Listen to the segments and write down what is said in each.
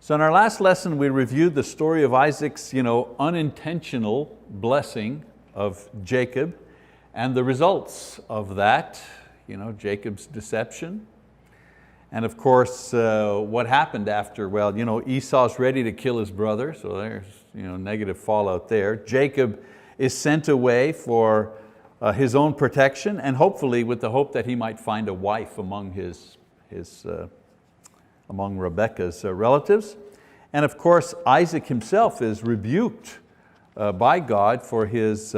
So in our last lesson, we reviewed the story of Isaac's unintentional blessing of Jacob and the results of that, Jacob's deception. And of course, what happened after? Well, Esau's ready to kill his brother, so there's negative fallout there. Jacob is sent away for his own protection, and hopefully with the hope that he might find a wife among among Rebekah's relatives. And of course, Isaac himself is rebuked by God for his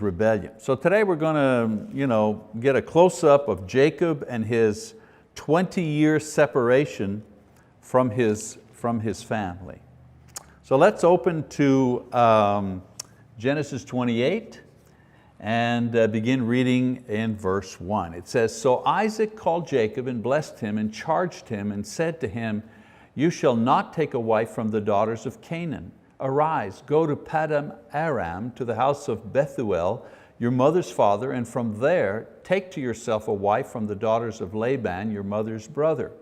rebellion. So today we're going to get a close-up of Jacob and his 20-year separation from his family. So let's open to Genesis 28 and begin reading in verse 1. It says, "So Isaac called Jacob and blessed him and charged him and said to him, 'You shall not take a wife from the daughters of Canaan. Arise, go to Paddan Aram, to the house of Bethuel, your mother's father, and from there take to yourself a wife from the daughters of Laban, your mother's brother.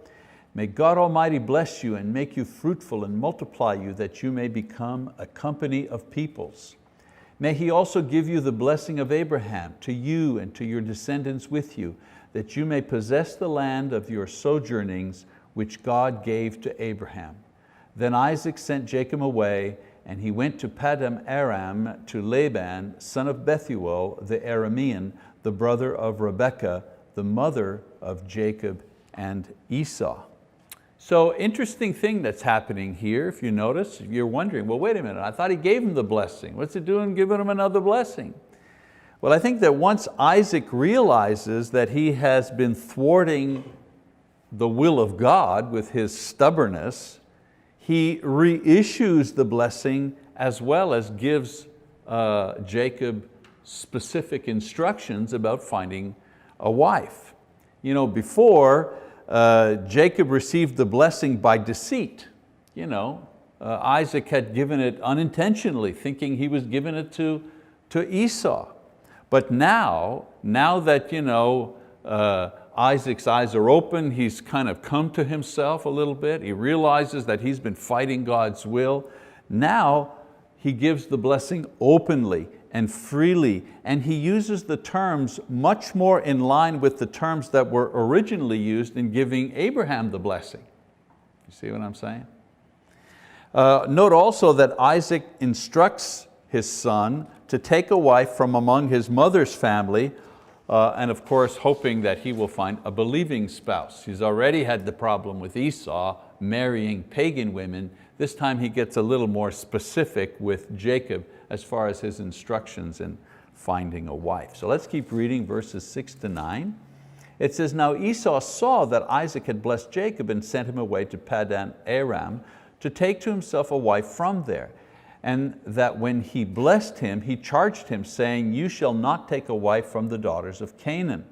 May God Almighty bless you and make you fruitful and multiply you, that you may become a company of peoples. May He also give you the blessing of Abraham to you and to your descendants with you, that you may possess the land of your sojournings, which God gave to Abraham.' Then Isaac sent Jacob away, and he went to Paddan Aram to Laban, son of Bethuel the Aramean, the brother of Rebekah, the mother of Jacob and Esau." So interesting thing that's happening here, if you notice, you're wondering, well, wait a minute, I thought he gave him the blessing. What's he doing giving him another blessing? Well, I think that once Isaac realizes that he has been thwarting the will of God with his stubbornness, he reissues the blessing as well as gives Jacob specific instructions about finding a wife. Before, Jacob received the blessing by deceit. Isaac had given it unintentionally, thinking he was giving it to Esau. But now that Isaac's eyes are open, he's kind of come to himself a little bit, he realizes that he's been fighting God's will. Now he gives the blessing openly and freely, and he uses the terms much more in line with the terms that were originally used in giving Abraham the blessing. You see what I'm saying? Note also that Isaac instructs his son to take a wife from among his mother's family, and of course hoping that he will find a believing spouse. He's already had the problem with Esau marrying pagan women. This time he gets a little more specific with Jacob as far as his instructions in finding a wife. So let's keep reading verses 6 to 9. It says, "Now Esau saw that Isaac had blessed Jacob and sent him away to Paddan Aram to take to himself a wife from there. And that when he blessed him, he charged him, saying, 'You shall not take a wife from the daughters of Canaan.'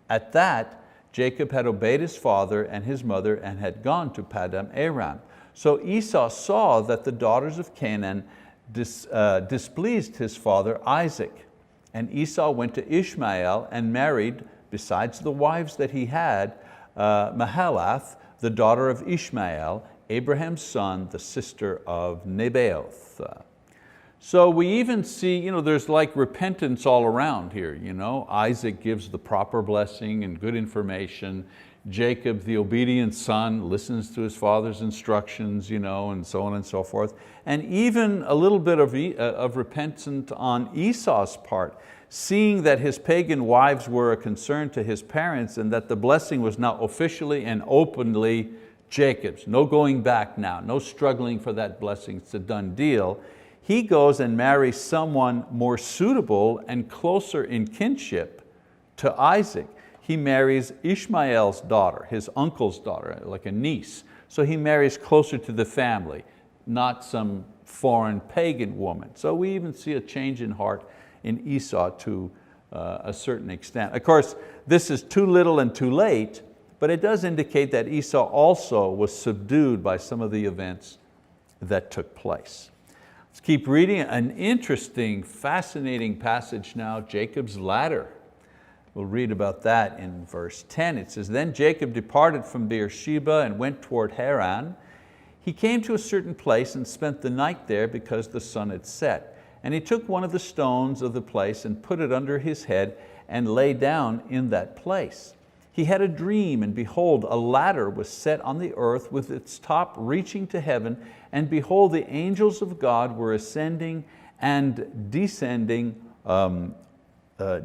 At that, Jacob had obeyed his father and his mother and had gone to Paddan Aram. So Esau saw that the daughters of Canaan displeased his father Isaac. And Esau went to Ishmael and married, besides the wives that he had, Mahalath, the daughter of Ishmael, Abraham's son, the sister of Nebaioth." So we even see, there's like repentance all around here. Isaac gives the proper blessing and good information. Jacob, the obedient son, listens to his father's instructions, and so on and so forth. And even a little bit of repentance on Esau's part, seeing that his pagan wives were a concern to his parents and that the blessing was now officially and openly Jacob's. No going back now, no struggling for that blessing, it's a done deal. He goes and marries someone more suitable and closer in kinship to Isaac. He marries Ishmael's daughter, his uncle's daughter, like a niece. So he marries closer to the family, not some foreign pagan woman. So we even see a change in heart in Esau to a certain extent. Of course, this is too little and too late, but it does indicate that Esau also was subdued by some of the events that took place. Let's keep reading. An interesting, fascinating passage now, Jacob's ladder. We'll read about that in verse 10. It says, "Then Jacob departed from Beersheba and went toward Haran. He came to a certain place and spent the night there because the sun had set. And he took one of the stones of the place and put it under his head and lay down in that place. He had a dream, and behold, a ladder was set on the earth with its top reaching to heaven, and behold, the angels of God were ascending and descending on it. A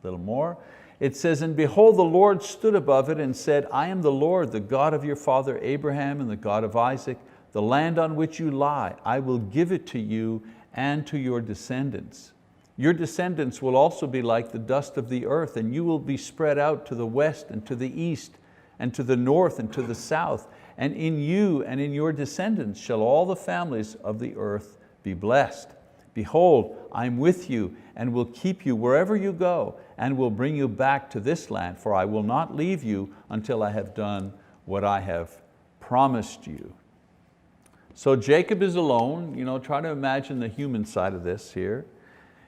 little more. It says, and behold, the Lord stood above it and said, I am the Lord, the God of your father Abraham and the God of Isaac. The land on which you lie, I will give it to you and to your descendants. Your descendants will also be like the dust of the earth, and you will be spread out to the west and to the east and to the north and to the south. And in you and in your descendants shall all the families of the earth be blessed. Behold, I am with you and will keep you wherever you go and will bring you back to this land, for I will not leave you until I have done what I have promised you. So Jacob is alone. Try to imagine the human side of this here.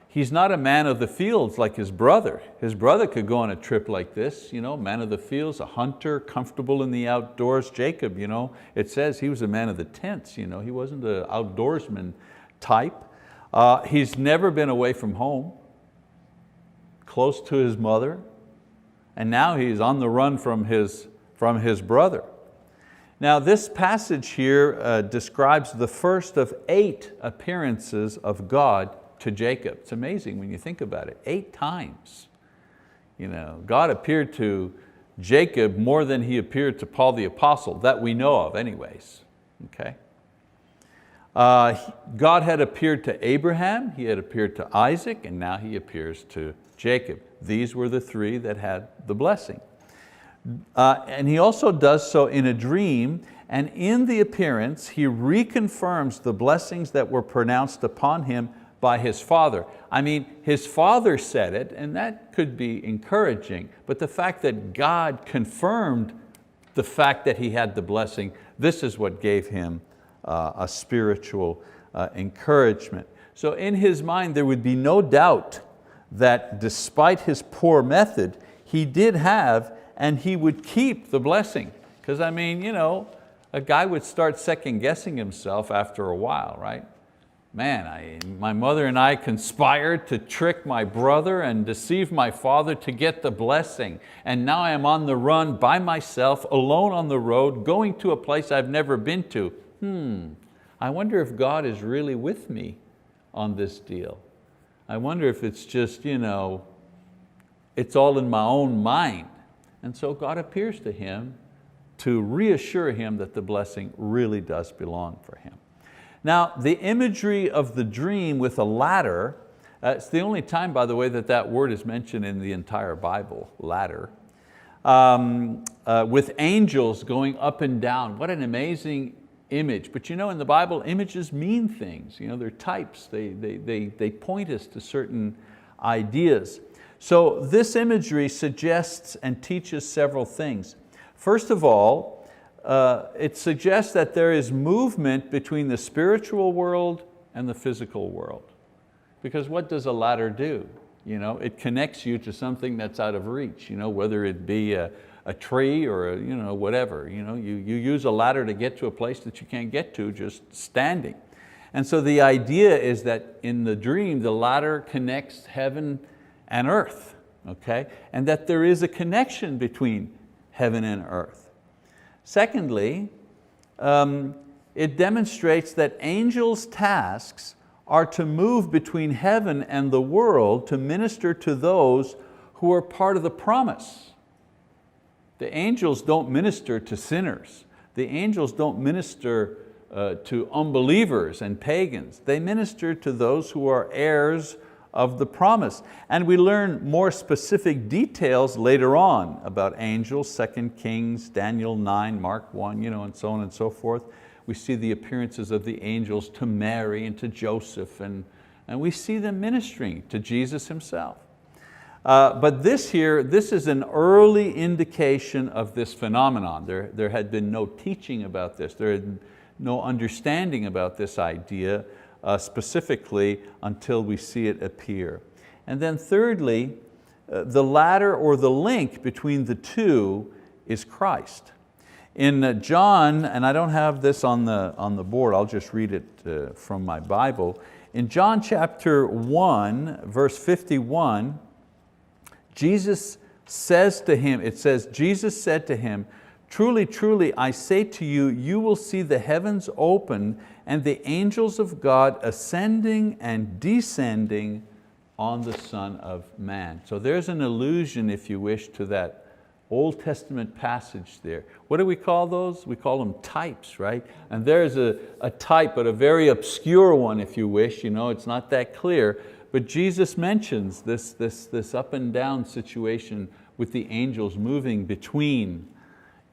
He's not a man of the fields like his brother. His brother could go on a trip like this, man of the fields, a hunter, comfortable in the outdoors. Jacob, it says he was a man of the tents. He wasn't an outdoorsman type. He's never been away from home, close to his mother, and now he's on the run from his brother. Now this passage here describes the first of 8 appearances of God to Jacob. It's amazing when you think about it, 8 times. God appeared to Jacob more than He appeared to Paul the Apostle, that we know of anyways. Okay. God had appeared to Abraham, He had appeared to Isaac, and now He appears to Jacob. These were the 3 that had the blessing. And He also does so in a dream, and in the appearance He reconfirms the blessings that were pronounced upon him by his father. I mean, his father said it, and that could be encouraging, but the fact that God confirmed the fact that he had the blessing, this is what gave him a spiritual encouragement. So in his mind there would be no doubt that despite his poor method, he did have and he would keep the blessing. Because I mean, a guy would start second guessing himself after a while, right? Man, my mother and I conspired to trick my brother and deceive my father to get the blessing. And now I am on the run by myself, alone on the road, going to a place I've never been to. I wonder if God is really with me on this deal. I wonder if it's just, it's all in my own mind. And so God appears to him to reassure him that the blessing really does belong for him. Now, the imagery of the dream with a ladder, it's the only time, by the way, that word is mentioned in the entire Bible, ladder, with angels going up and down. What an amazing image. But in the Bible, images mean things. They're types. They point us to certain ideas. So this imagery suggests and teaches several things. First of all, it suggests that there is movement between the spiritual world and the physical world. Because what does a ladder do? It connects you to something that's out of reach, whether it be a tree or whatever. You use a ladder to get to a place that you can't get to just standing. And so the idea is that in the dream, the ladder connects heaven and earth, okay? And that there is a connection between heaven and earth. Secondly, it demonstrates that angels' tasks are to move between heaven and the world to minister to those who are part of the promise. The angels don't minister to sinners. The angels don't minister to unbelievers and pagans. They minister to those who are heirs of the promise. And we learn more specific details later on about angels, 2 Kings, Daniel 9, Mark 1, and so on and so forth. We see the appearances of the angels to Mary and to Joseph, and we see them ministering to Jesus Himself. But this is an early indication of this phenomenon. There had been no teaching about this. There had been no understanding about this idea specifically until we see it appear. And then thirdly, the ladder or the link between the two is Christ. In John, and I don't have this on the board, I'll just read it from my Bible. In John chapter 1, verse 51, Jesus says to him, it says, Jesus said to him, "Truly, truly, I say to you, you will see the heavens open and the angels of God ascending and descending on the Son of Man." So there's an allusion, if you wish, to that Old Testament passage there. What do we call those? We call them types, right? And there's a type, but a very obscure one, if you wish. It's not that clear. But Jesus mentions this up and down situation with the angels moving between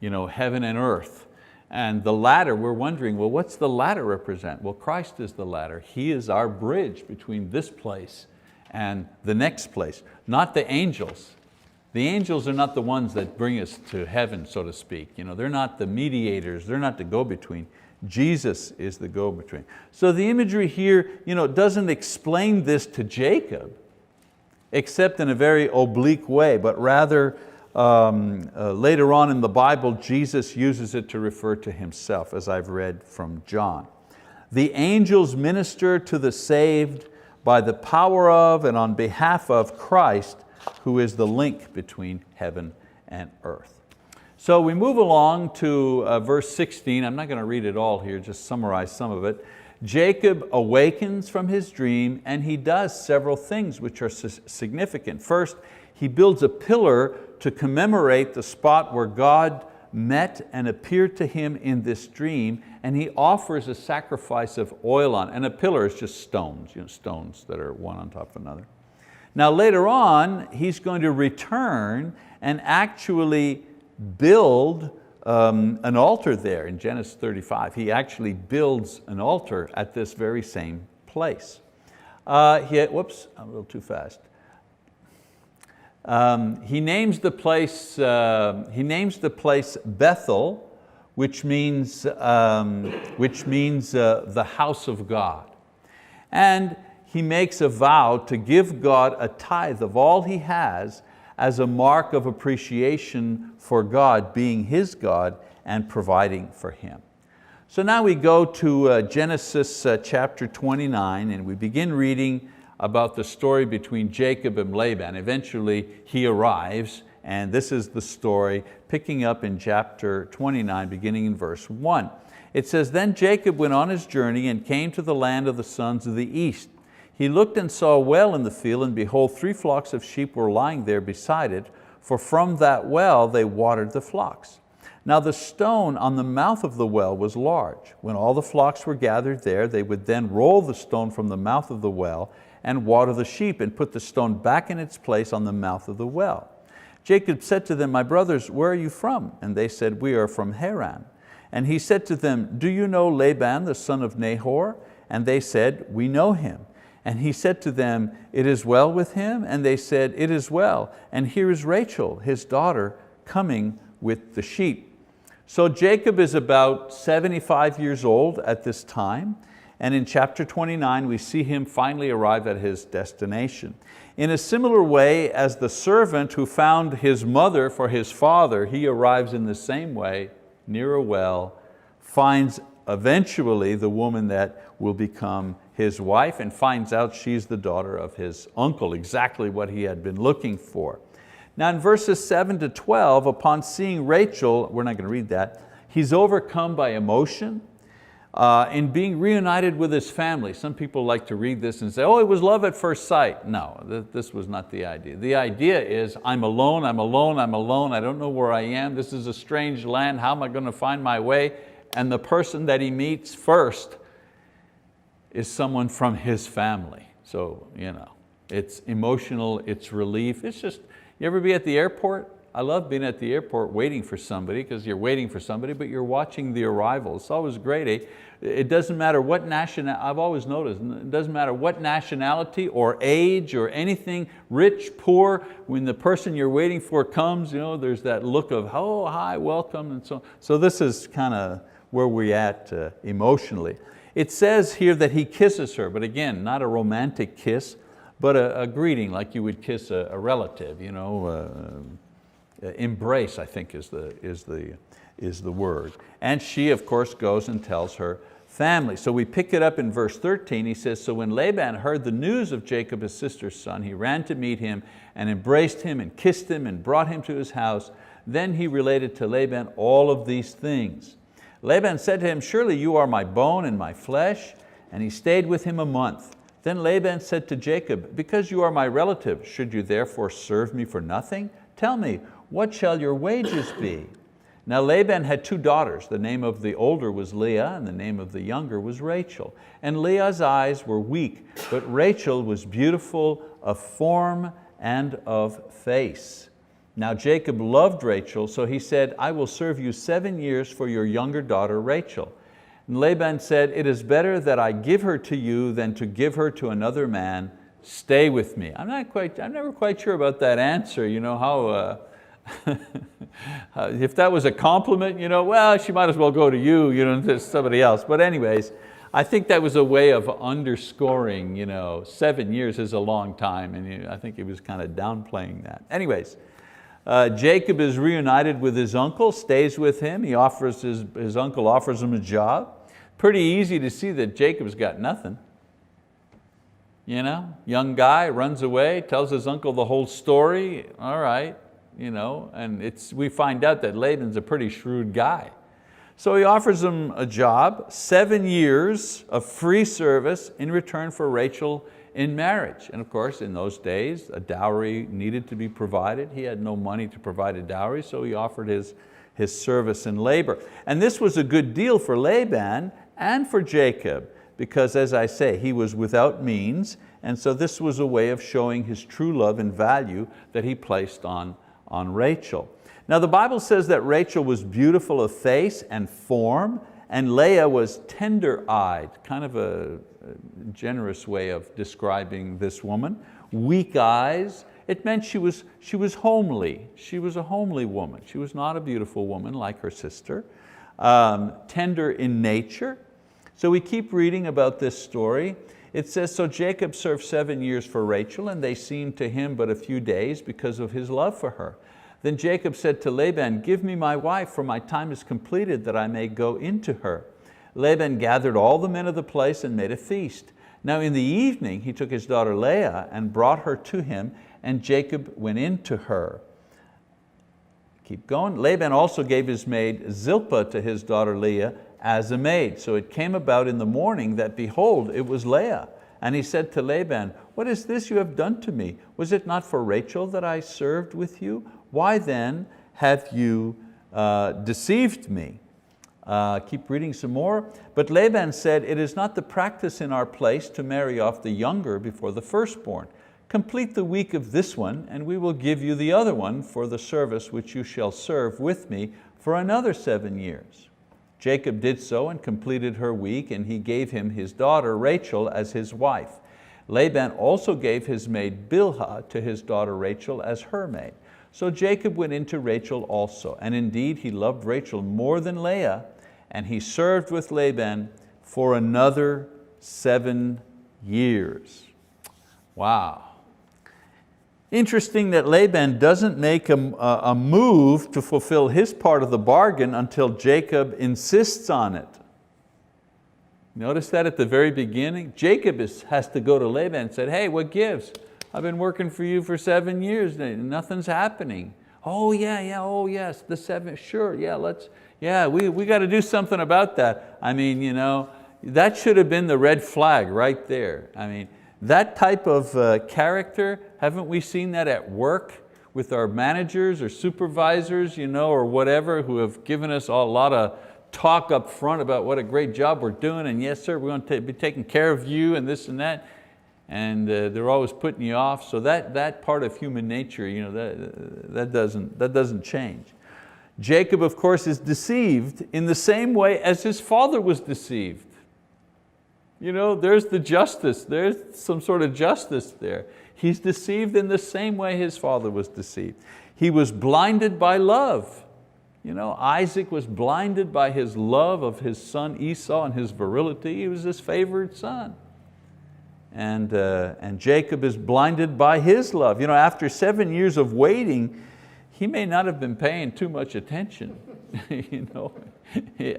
heaven and earth. And the ladder, we're wondering, well, what's the ladder represent? Well, Christ is the ladder. He is our bridge between this place and the next place, not the angels. The angels are not the ones that bring us to heaven, so to speak. They're not the mediators, they're not the go-between. Jesus is the go-between. So the imagery here doesn't explain this to Jacob, except in a very oblique way, but rather later on in the Bible, Jesus uses it to refer to Himself, as I've read from John. The angels minister to the saved by the power of and on behalf of Christ, who is the link between heaven and earth. So we move along to verse 16. I'm not going to read it all here, just summarize some of it. Jacob awakens from his dream and he does several things which are significant. First, he builds a pillar to commemorate the spot where God met and appeared to him in this dream, and he offers a sacrifice of oil on, and a pillar is just stones, stones that are one on top of another. Now later on, he's going to return and actually build an altar there in Genesis 35. He actually builds an altar at this very same place. Whoops, I'm a little too fast. He names the place Bethel, which means the house of God. And he makes a vow to give God a tithe of all he has as a mark of appreciation for God being his God and providing for him. So now we go to Genesis chapter 29, and we begin reading about the story between Jacob and Laban. Eventually he arrives, and this is the story picking up in chapter 29, beginning in verse 1. It says, "Then Jacob went on his journey and came to the land of the sons of the east. He looked and saw a well in the field, and behold, 3 flocks of sheep were lying there beside it, for from that well they watered the flocks. Now the stone on the mouth of the well was large. When all the flocks were gathered there, they would then roll the stone from the mouth of the well and water the sheep, and put the stone back in its place on the mouth of the well. Jacob said to them, 'My brothers, where are you from?' And they said, 'We are from Haran.' And he said to them, 'Do you know Laban, the son of Nahor?' And they said, 'We know him.' And he said to them, 'It is well with him?' And they said, 'It is well. And here is Rachel, his daughter, coming with the sheep.' So Jacob is about 75 years old at this time. And in chapter 29, we see him finally arrive at his destination. In a similar way as the servant who found his mother for his father, he arrives in the same way, near a well, finds eventually the woman that will become his wife, and finds out she's the daughter of his uncle, exactly what he had been looking for. Now in verses 7 to 12, upon seeing Rachel, we're not going to read that, he's overcome by emotion in being reunited with his family. Some people like to read this and say, oh, it was love at first sight. No, this was not the idea. The idea is, I'm alone, I'm alone, I'm alone, I don't know where I am, this is a strange land, how am I going to find my way? And the person that he meets first is someone from his family. So, it's emotional, it's relief. It's just, you ever be at the airport? I love being at the airport waiting for somebody, because you're waiting for somebody, but you're watching the arrival. It's always great. It doesn't matter what nationality, I've always noticed, it doesn't matter what nationality or age or anything, rich, poor, when the person you're waiting for comes, there's that look of, oh, hi, welcome, and so on. So this is kind of where we're at emotionally. It says here that he kisses her, but again, not a romantic kiss, but a greeting like you would kiss a relative, embrace, I think is the is the word. And she, of course, goes and tells her family. So we pick it up in verse 13. He says, so when Laban heard the news of Jacob, his sister's son, he ran to meet him and embraced him and kissed him and brought him to his house. Then he related to Laban all of these things. Laban said to him, surely you are my bone and my flesh. And he stayed with him a month. Then Laban said to Jacob, because you are my relative, should you therefore serve me for nothing? Tell me, what shall your wages be? Now Laban had 2 daughters. The name of the older was Leah, and the name of the younger was Rachel. And Leah's eyes were weak, but Rachel was beautiful of form and of face. Now Jacob loved Rachel, so he said, I will serve you 7 years for your younger daughter Rachel. And Laban said, it is better that I give her to you than to give her to another man. Stay with me. I'm never quite sure about that answer, how, if that was a compliment, well, she might as well go to you, to somebody else. But anyways, I think that was a way of underscoring, 7 years is a long time, and I think he was kind of downplaying that. Anyways, Jacob is reunited with his uncle, stays with him. His uncle offers him a job. Pretty easy to see that Jacob's got nothing. Young guy runs away, tells his uncle the whole story. All right, and we find out that Laban's a pretty shrewd guy. So he offers him a job, 7 years of free service in return for Rachel in marriage. And of course, in those days, a dowry needed to be provided. He had no money to provide a dowry, so he offered his service and labor. And this was a good deal for Laban and for Jacob, because as I say, he was without means, and so this was a way of showing his true love and value that he placed on Rachel. Now the Bible says that Rachel was beautiful of face and form, and Leah was tender-eyed, kind of a generous way of describing this woman. Weak eyes, it meant she was homely. She was a homely woman. She was not a beautiful woman like her sister. Tender in nature. So we keep reading about this story. It says, so Jacob served 7 years for Rachel, and they seemed to him but a few days because of his love for her. Then Jacob said to Laban, give me my wife, for my time is completed that I may go into her. Laban gathered all the men of the place and made a feast. Now in the evening he took his daughter Leah and brought her to him, and Jacob went in to her. Keep going. Laban also gave his maid Zilpah to his daughter Leah as a maid. So it came about in the morning that, behold, it was Leah. And he said to Laban, what is this you have done to me? Was it not for Rachel that I served with you? Why then have you deceived me? Keep reading some more. But Laban said, it is not the practice in our place to marry off the younger before the firstborn. Complete the week of this one, and we will give you the other one for the service which you shall serve with me for another 7 years. Jacob did so and completed her week, and he gave him his daughter Rachel as his wife. Laban also gave his maid Bilhah to his daughter Rachel as her maid. So Jacob went into Rachel also, and indeed he loved Rachel more than Leah, and he served with Laban for another 7 years. Wow. Interesting that Laban doesn't make a move to fulfill his part of the bargain until Jacob insists on it. Notice that at the very beginning? Jacob has to go to Laban and say, hey, what gives? I've been working for you for 7 years, nothing's happening. Oh yeah, oh yes, the 7, sure, we got to do something about that. I mean, that should have been the red flag right there. I mean, that type of character, haven't we seen that at work with our managers or supervisors, or whatever, who have given us a lot of talk up front about what a great job we're doing, and yes sir, we're going to be taking care of you and this and that, and they're always putting you off. So that part of human nature, that doesn't change. Jacob, of course, is deceived in the same way as his father was deceived. There's the justice, there's some sort of justice there. He's deceived in the same way his father was deceived. He was blinded by love. Isaac was blinded by his love of his son Esau and his virility. He was his favorite son. And Jacob is blinded by his love. After 7 years of waiting, he may not have been paying too much attention.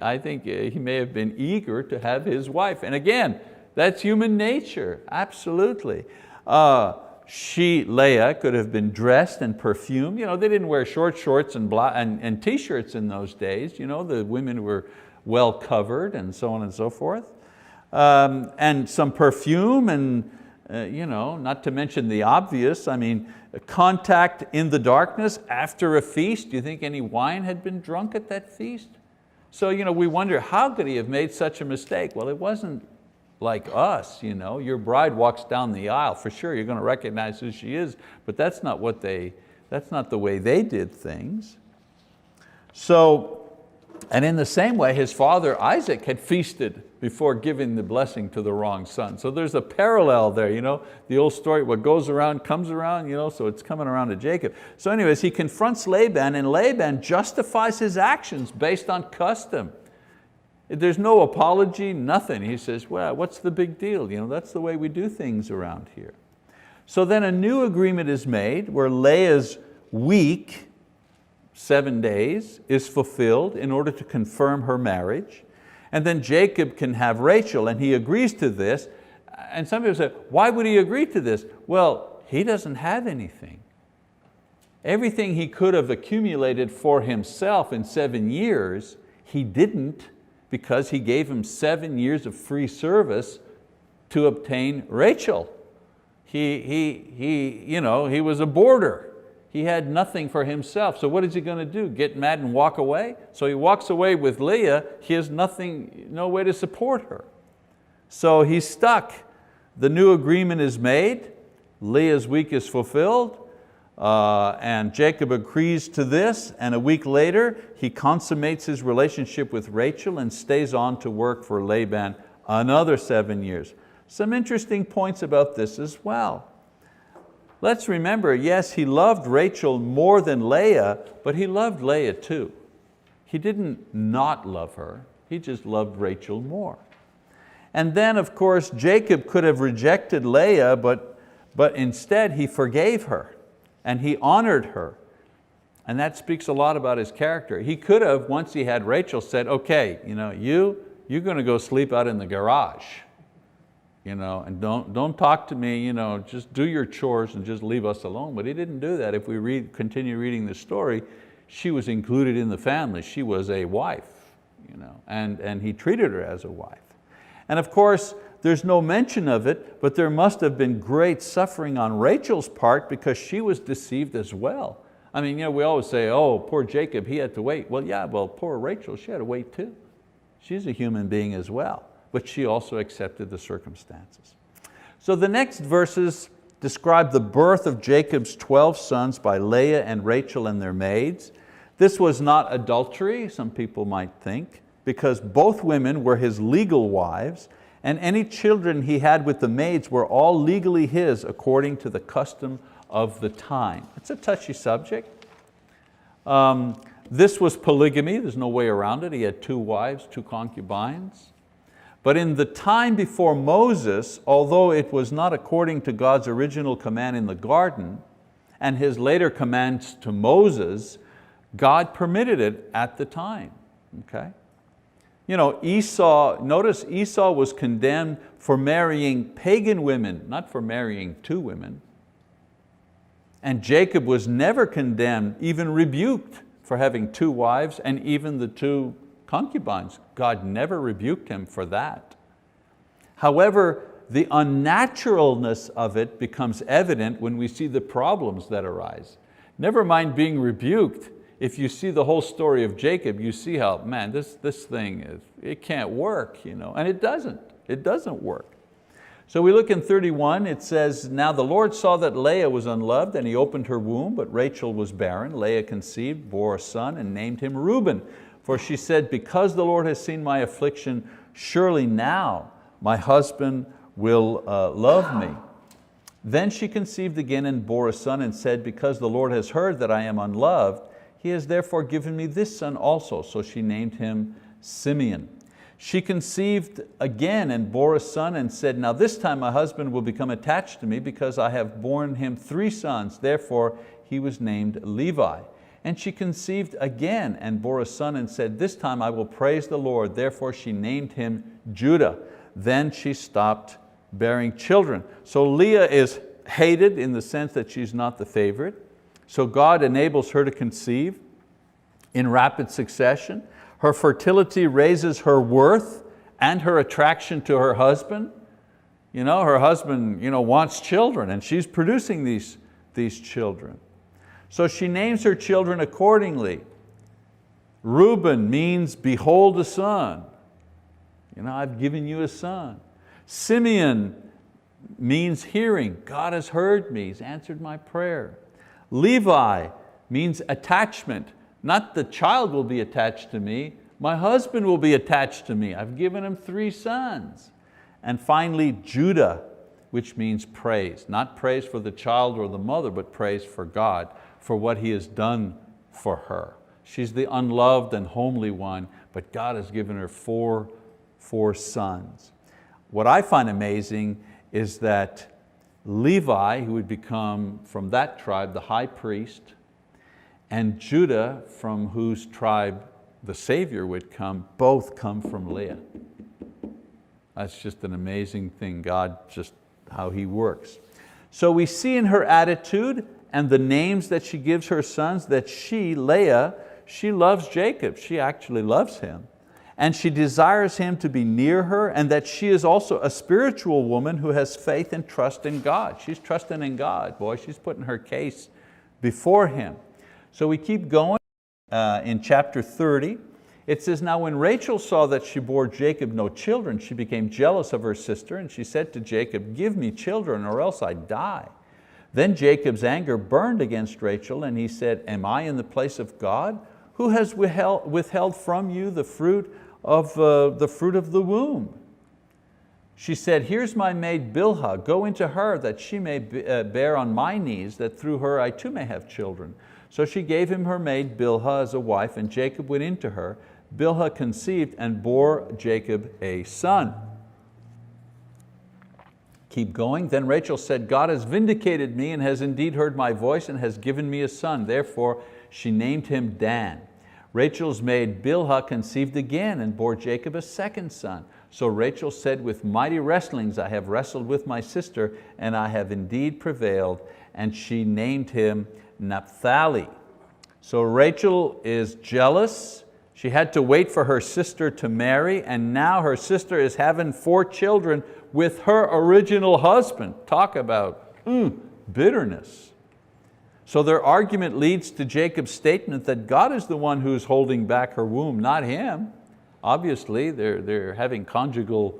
I think he may have been eager to have his wife. And again, that's human nature, absolutely. Leah could have been dressed and perfumed. They didn't wear short shorts and t-shirts in those days. The women were well covered and so on and so forth. And some perfume and not to mention the obvious, contact in the darkness after a feast. Do you think any wine had been drunk at that feast? So we wonder, how could he have made such a mistake? Well, it wasn't like us. Your bride walks down the aisle, for sure you're going to recognize who she is, but that's not the way they did things. So, and in the same way, his father Isaac had feasted before giving the blessing to the wrong son. So there's a parallel there, the old story, what goes around comes around, so it's coming around to Jacob. So anyways, he confronts Laban, and Laban justifies his actions based on custom. There's no apology, nothing. He says, well, what's the big deal? That's the way we do things around here. So then a new agreement is made where Leah's week, 7 days, is fulfilled in order to confirm her marriage. And then Jacob can have Rachel, and he agrees to this. And some people say, why would he agree to this? Well, he doesn't have anything. Everything he could have accumulated for himself in 7 years, he didn't, because he gave him 7 years of free service to obtain Rachel. He was a boarder. He had nothing for himself. So what is he going to do? Get mad and walk away? So he walks away with Leah. He has no way to support her. So he's stuck. The new agreement is made. Leah's week is fulfilled. And Jacob agrees to this, and a week later he consummates his relationship with Rachel and stays on to work for Laban another 7 years. Some interesting points about this as well. Let's remember, yes, he loved Rachel more than Leah, but he loved Leah too. He didn't not love her, he just loved Rachel more. And then of course Jacob could have rejected Leah, but instead he forgave her. And he honored her. And that speaks a lot about his character. He could have, once he had Rachel, said, okay, you're going to go sleep out in the garage. And don't talk to me, just do your chores and just leave us alone. But he didn't do that. If we continue reading the story, she was included in the family. She was a wife, and he treated her as a wife. And of course, there's no mention of it, but there must have been great suffering on Rachel's part because she was deceived as well. We always say, oh, poor Jacob, he had to wait. Well, yeah, poor Rachel, she had to wait too. She's a human being as well, but she also accepted the circumstances. So the next verses describe the birth of Jacob's 12 sons by Leah and Rachel and their maids. This was not adultery, some people might think, because both women were his legal wives, and any children he had with the maids were all legally his according to the custom of the time. It's a touchy subject. This was polygamy, there's no way around it. He had 2 wives, 2 concubines. But in the time before Moses, although it was not according to God's original command in the garden and his later commands to Moses, God permitted it at the time. Okay? Notice Esau was condemned for marrying pagan women, not for marrying 2 women. And Jacob was never condemned, even rebuked for having 2 wives and even the 2 concubines. God never rebuked him for that. However, the unnaturalness of it becomes evident when we see the problems that arise. Never mind being rebuked. If you see the whole story of Jacob, you see how, man, this thing, it can't work, and it doesn't work. So we look in 31, it says, now the Lord saw that Leah was unloved, and he opened her womb, but Rachel was barren. Leah conceived, bore a son, and named him Reuben. For she said, because the Lord has seen my affliction, surely now my husband will love me. Then she conceived again and bore a son and said, because the Lord has heard that I am unloved, He has therefore given me this son also. So she named him Simeon. She conceived again and bore a son and said, now this time my husband will become attached to me because I have borne him 3 sons. Therefore he was named Levi. And she conceived again and bore a son and said, this time I will praise the Lord. Therefore she named him Judah. Then she stopped bearing children. So Leah is hated in the sense that she's not the favorite. So God enables her to conceive in rapid succession. Her fertility raises her worth and her attraction to her husband. Her husband wants children, and she's producing these children. So she names her children accordingly. Reuben means behold a son. I've given you a son. Simeon means hearing. God has heard me, He's answered my prayer. Levi means attachment. Not the child will be attached to me, my husband will be attached to me. I've given him 3 sons. And finally, Judah, which means praise. Not praise for the child or the mother, but praise for God, for what He has done for her. She's the unloved and homely one, but God has given her four sons. What I find amazing is that Levi, who would become from that tribe the high priest, and Judah, from whose tribe the Savior would come, both come from Leah. That's just an amazing thing, God, just how He works. So we see in her attitude and the names that she gives her sons that she, Leah, she loves Jacob. She actually loves him. And she desires him to be near her, and that she is also a spiritual woman who has faith and trust in God. She's trusting in God, boy. She's putting her case before Him. So we keep going in chapter 30. It says, now when Rachel saw that she bore Jacob no children, she became jealous of her sister, and she said to Jacob, give me children or else I die. Then Jacob's anger burned against Rachel, and he said, am I in the place of God? Who has withheld from you the fruit of the womb? She said, here's my maid Bilhah, go into her that she may bear on my knees, that through her I too may have children. So she gave him her maid Bilhah as a wife, and Jacob went into her. Bilhah conceived and bore Jacob a son. Keep going. Then Rachel said, God has vindicated me and has indeed heard my voice and has given me a son. Therefore she named him Dan. Rachel's maid Bilhah conceived again and bore Jacob a second son. So Rachel said, with mighty wrestlings I have wrestled with my sister, and I have indeed prevailed. And she named him Naphtali. So Rachel is jealous. She had to wait for her sister to marry, and now her sister is having 4 children with her original husband. Talk about bitterness. So their argument leads to Jacob's statement that God is the one who's holding back her womb, not him. Obviously, they're having conjugal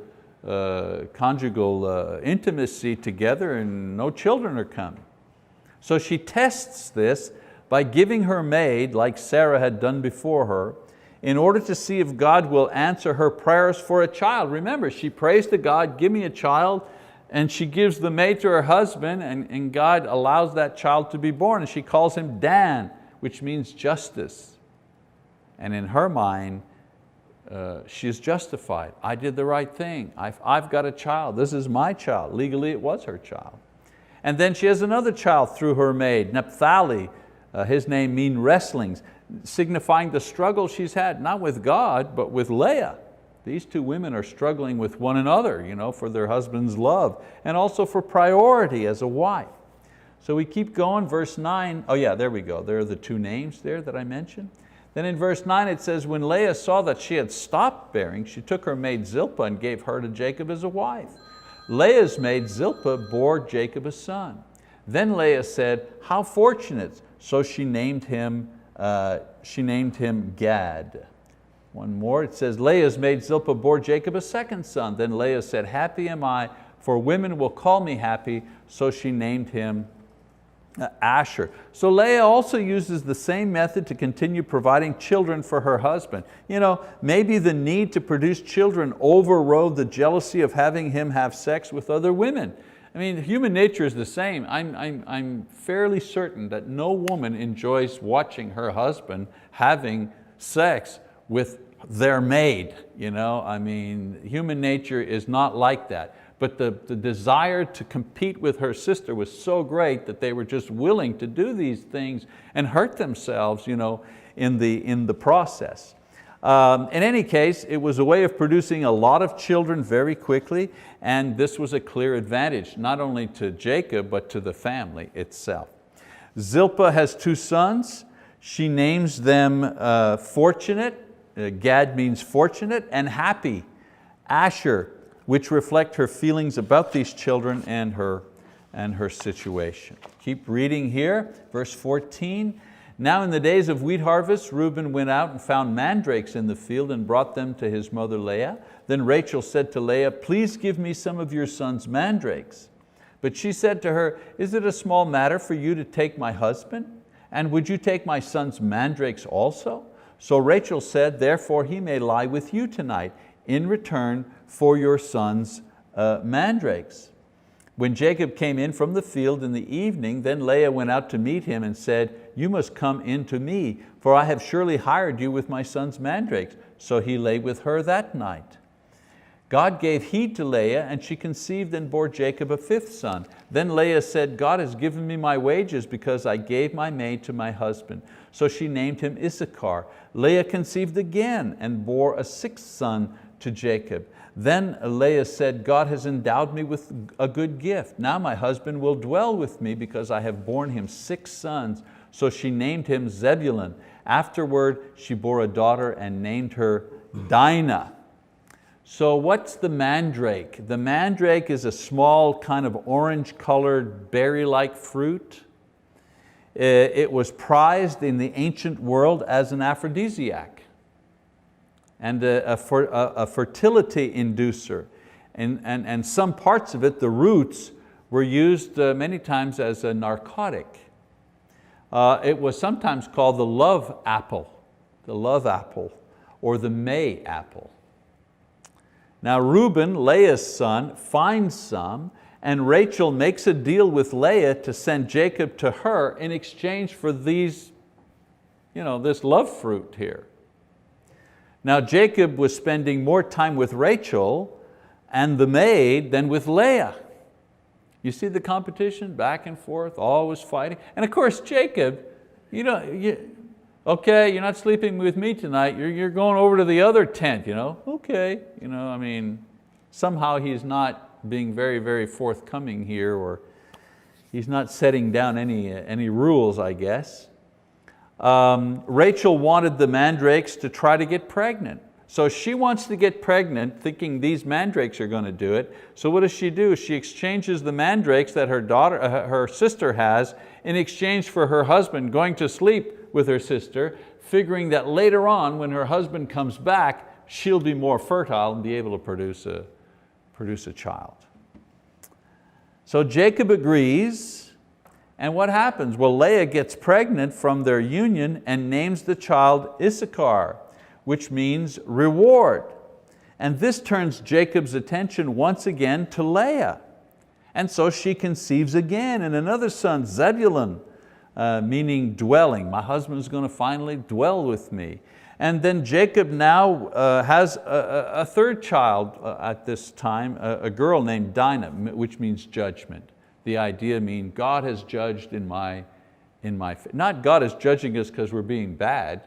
intimacy together, and no children are coming. So she tests this by giving her maid, like Sarah had done before her, in order to see if God will answer her prayers for a child. Remember, she prays to God, give me a child, and she gives the maid to her husband, and God allows that child to be born, and she calls him Dan, which means justice. And in her mind, she is justified. I did the right thing. I've got a child. This is my child. Legally, it was her child. And then she has another child through her maid, Naphtali. His name means wrestlings, signifying the struggle she's had, not with God, but with Leah. These 2 women are struggling with one another, for their husband's love, and also for priority as a wife. So we keep going, verse 9. Oh yeah, there we go. There are the 2 names there that I mentioned. Then in verse 9 it says, when Leah saw that she had stopped bearing, she took her maid Zilpah and gave her to Jacob as a wife. Leah's maid Zilpah bore Jacob a son. Then Leah said, how fortunate. So she named him Gad. One more, it says, Leah's maid Zilpah bore Jacob a second son. Then Leah said, happy am I, for women will call me happy. So she named him Asher. So Leah also uses the same method to continue providing children for her husband. Maybe the need to produce children overrode the jealousy of having him have sex with other women. I mean, human nature is the same. I'm fairly certain that no woman enjoys watching her husband having sex with their maid. I mean, human nature is not like that. but the desire to compete with her sister was so great that they were just willing to do these things and hurt themselves in the process. In any case, it was a way of producing a lot of children very quickly, and this was a clear advantage, not only to Jacob, but to the family itself. Zilpah has 2 sons. She names them fortunate, Gad means fortunate, and happy, Asher, which reflect her feelings about these children and her situation. Keep reading here, verse 14. Now in the days of wheat harvest, Reuben went out and found mandrakes in the field and brought them to his mother Leah. Then Rachel said to Leah, please give me some of your son's mandrakes. But she said to her, is it a small matter for you to take my husband? And would you take my son's mandrakes also? So Rachel said, therefore he may lie with you tonight in return for your son's mandrakes. When Jacob came in from the field in the evening, then Leah went out to meet him and said, you must come in to me, for I have surely hired you with my son's mandrakes. So he lay with her that night. God gave heed to Leah, and she conceived and bore Jacob a 5th son. Then Leah said, God has given me my wages because I gave my maid to my husband. So she named him Issachar. Leah conceived again and bore a 6th son to Jacob. Then Leah said, God has endowed me with a good gift. Now my husband will dwell with me because I have borne him 6 sons. So she named him Zebulun. Afterward, she bore a daughter and named her Dinah. So what's the mandrake? The mandrake is a small kind of orange-colored berry-like fruit. It was prized in the ancient world as an aphrodisiac and a fertility inducer. And some parts of it, the roots, were used many times as a narcotic. It was sometimes called the love apple, or the May apple. Now Reuben, Leah's son, finds some, and Rachel makes a deal with Leah to send Jacob to her in exchange for these, this love fruit here. Now Jacob was spending more time with Rachel and the maid than with Leah. You see the competition, back and forth, always fighting. And of course Jacob, okay, you're not sleeping with me tonight, you're going over to the other tent, okay. Somehow he's not being very, very forthcoming here, or he's not setting down any rules, I guess. Rachel wanted the mandrakes to try to get pregnant. So she wants to get pregnant thinking these mandrakes are going to do it. So what does she do? She exchanges the mandrakes that her sister has in exchange for her husband going to sleep with her sister, figuring that later on when her husband comes back, she'll be more fertile and be able to produce a child. So Jacob agrees, and what happens? Well, Leah gets pregnant from their union and names the child Issachar, which means reward. And this turns Jacob's attention once again to Leah. And so she conceives again and another son, Zebulun, meaning dwelling. My husband's going to finally dwell with me. And then Jacob now has a 3rd child at this time, a girl named Dinah, which means judgment. The idea means God has judged in my, not God is judging us because we're being bad.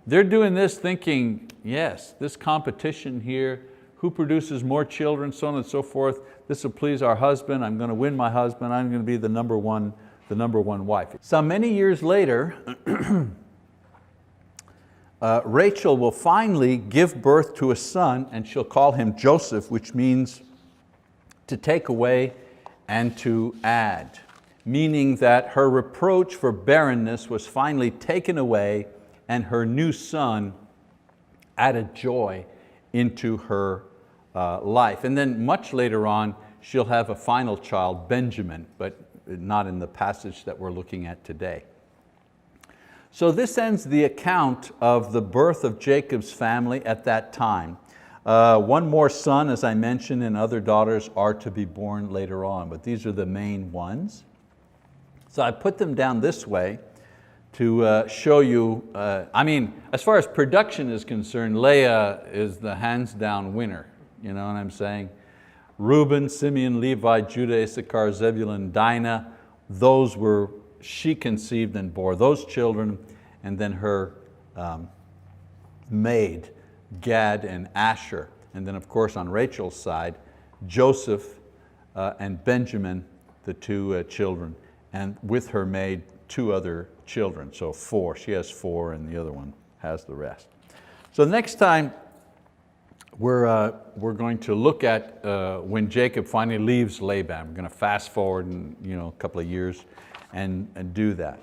They're doing this thinking, yes, this competition here, who produces more children, so on and so forth, this will please our husband, I'm going to win my husband, I'm going to be the number one wife. So many years later, Rachel will finally give birth to a son, and she'll call him Joseph, which means to take away and to add, meaning that her reproach for barrenness was finally taken away, and her new son added joy into her life. And then much later on, she'll have a final child, Benjamin, but not in the passage that we're looking at today. So this ends the account of the birth of Jacob's family at that time. One more son, as I mentioned, and other daughters are to be born later on, but these are the main ones. So I put them down this way to show you, as far as production is concerned, Leah is the hands down winner, you know what I'm saying? Reuben, Simeon, Levi, Judah, Issachar, Zebulun, Dinah. She conceived and bore those children, and then her maid, Gad and Asher. And then of course on Rachel's side, Joseph and Benjamin, the two children, and with her maid, 2 other children. So 4, she has 4 and the other one has the rest. So next time we're going to look at when Jacob finally leaves Laban. We're going to fast forward a couple of years and do that.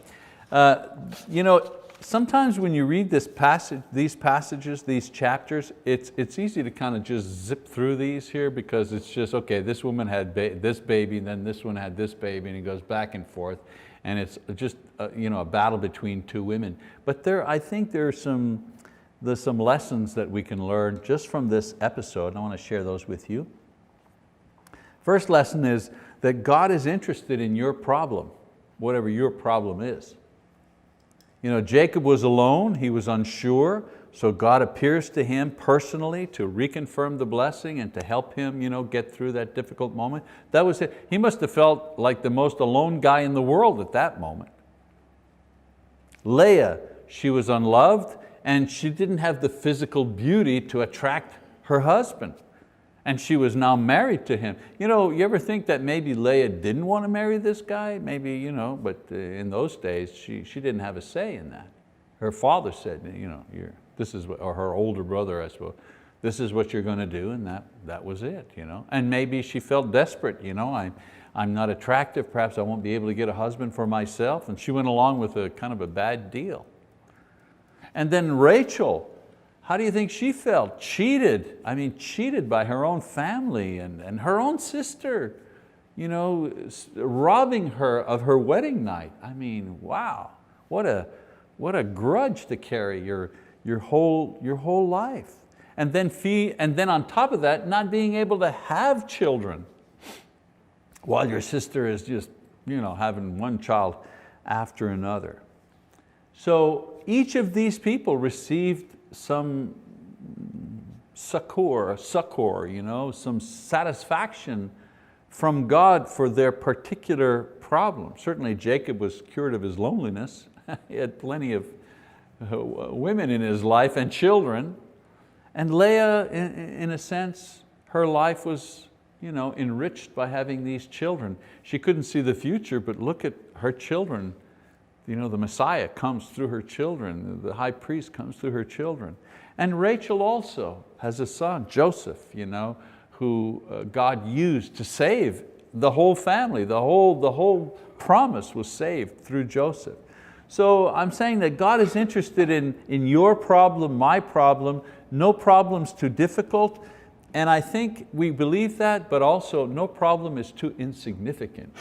Sometimes when you read these passages, these chapters, it's easy to kind of just zip through these here because it's just, okay, this woman had this baby, and then this one had this baby, and it goes back and forth. And it's just a battle between 2 women. But I think there's some lessons that we can learn just from this episode, and I want to share those with you. First lesson is that God is interested in your problem, whatever your problem is. Jacob was alone, he was unsure, so God appears to him personally to reconfirm the blessing and to help him get through that difficult moment. That was it. He must have felt like the most alone guy in the world at that moment. Leah, she was unloved and she didn't have the physical beauty to attract her husband. And she was now married to him. You ever think that maybe Leah didn't want to marry this guy? Maybe, but in those days, she didn't have a say in that. Her father said, or her older brother, I suppose, this is what you're going to do, and that was it. And maybe she felt desperate. I'm not attractive, perhaps I won't be able to get a husband for myself, and she went along with a kind of a bad deal. And then Rachel, how do you think she felt? Cheated. Cheated by her own family and her own sister, robbing her of her wedding night. Wow, what a grudge to carry your whole life. And then on top of that, not being able to have children while your sister is just having one child after another. So each of these people received some succor, some satisfaction from God for their particular problem. Certainly Jacob was cured of his loneliness. He had plenty of women in his life and children. And Leah, in a sense, her life was enriched by having these children. She couldn't see the future, but look at her children. The Messiah comes through her children. The high priest comes through her children. And Rachel also has a son, Joseph, who God used to save the whole family. The whole promise was saved through Joseph. So I'm saying that God is interested in your problem, my problem. No problem's too difficult. And I think we believe that, but also no problem is too insignificant.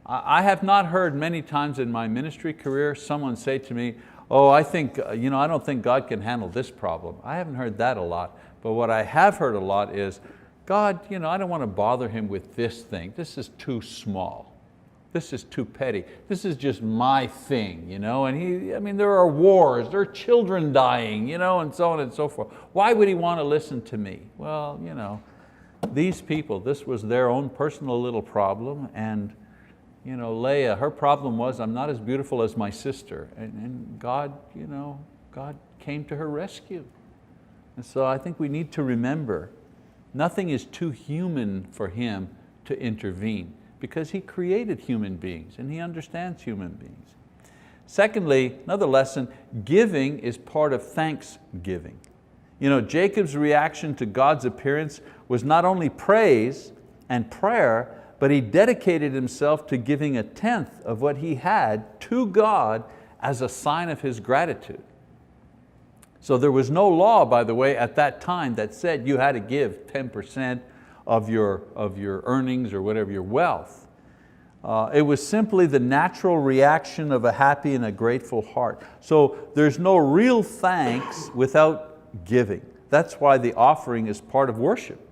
I have not heard many times in my ministry career someone say to me, oh, I don't think God can handle this problem. I haven't heard that a lot, but what I have heard a lot is, God, I don't want to bother him with this thing. This is too small. This is too petty. This is just my thing, and there are wars, there are children dying, and so on and so forth. Why would he want to listen to me? Well, these people, this was their own personal little problem, and Leah, her problem was, I'm not as beautiful as my sister. And God, God came to her rescue. And so I think we need to remember, nothing is too human for him to intervene, because he created human beings and he understands human beings. Secondly, another lesson, giving is part of thanksgiving. Jacob's reaction to God's appearance was not only praise and prayer, but he dedicated himself to giving 1/10 of what he had to God as a sign of his gratitude. So there was no law, by the way, at that time that said you had to give 10% of your earnings or whatever, your wealth. It was simply the natural reaction of a happy and a grateful heart. So there's no real thanks without giving. That's why the offering is part of worship.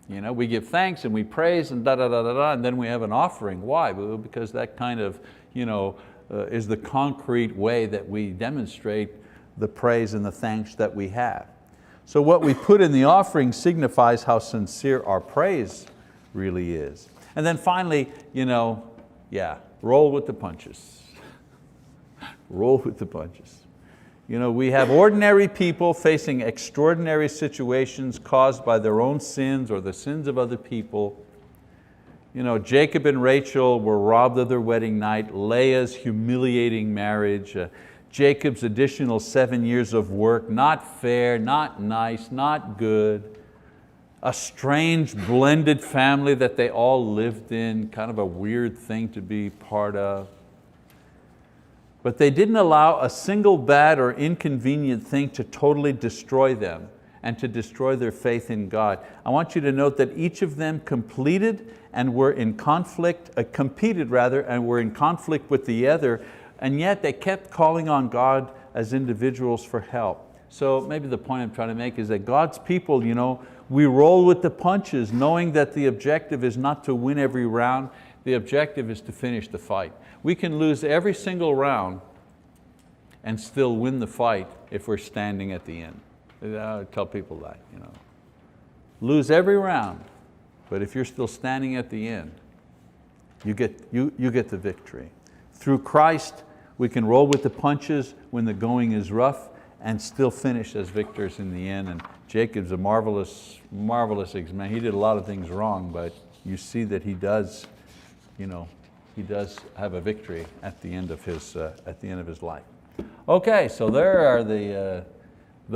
We give thanks and we praise and and then we have an offering. Why? Because that kind of is the concrete way that we demonstrate the praise and the thanks that we have. So what we put in the offering signifies how sincere our praise really is. And then finally, roll with the punches. Roll with the punches. We have ordinary people facing extraordinary situations caused by their own sins or the sins of other people. Jacob and Rachel were robbed of their wedding night, Leah's humiliating marriage, Jacob's additional 7 years of work, not fair, not nice, not good, a strange blended family that they all lived in, kind of a weird thing to be part of. But they didn't allow a single bad or inconvenient thing to totally destroy them and to destroy their faith in God. I want you to note that each of them competed and were in conflict with the other, and yet they kept calling on God as individuals for help. So maybe the point I'm trying to make is that God's people, we roll with the punches, knowing that the objective is not to win every round, the objective is to finish the fight. We can lose every single round and still win the fight if we're standing at the end. I tell people that. Lose every round, but if you're still standing at the end, you get the victory. Through Christ, we can roll with the punches when the going is rough and still finish as victors in the end. And Jacob's a marvelous man. He did a lot of things wrong, but you see that he does have a victory at the end of his life. Okay, so there are the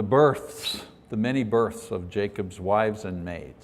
births, the many births of Jacob's wives and maids.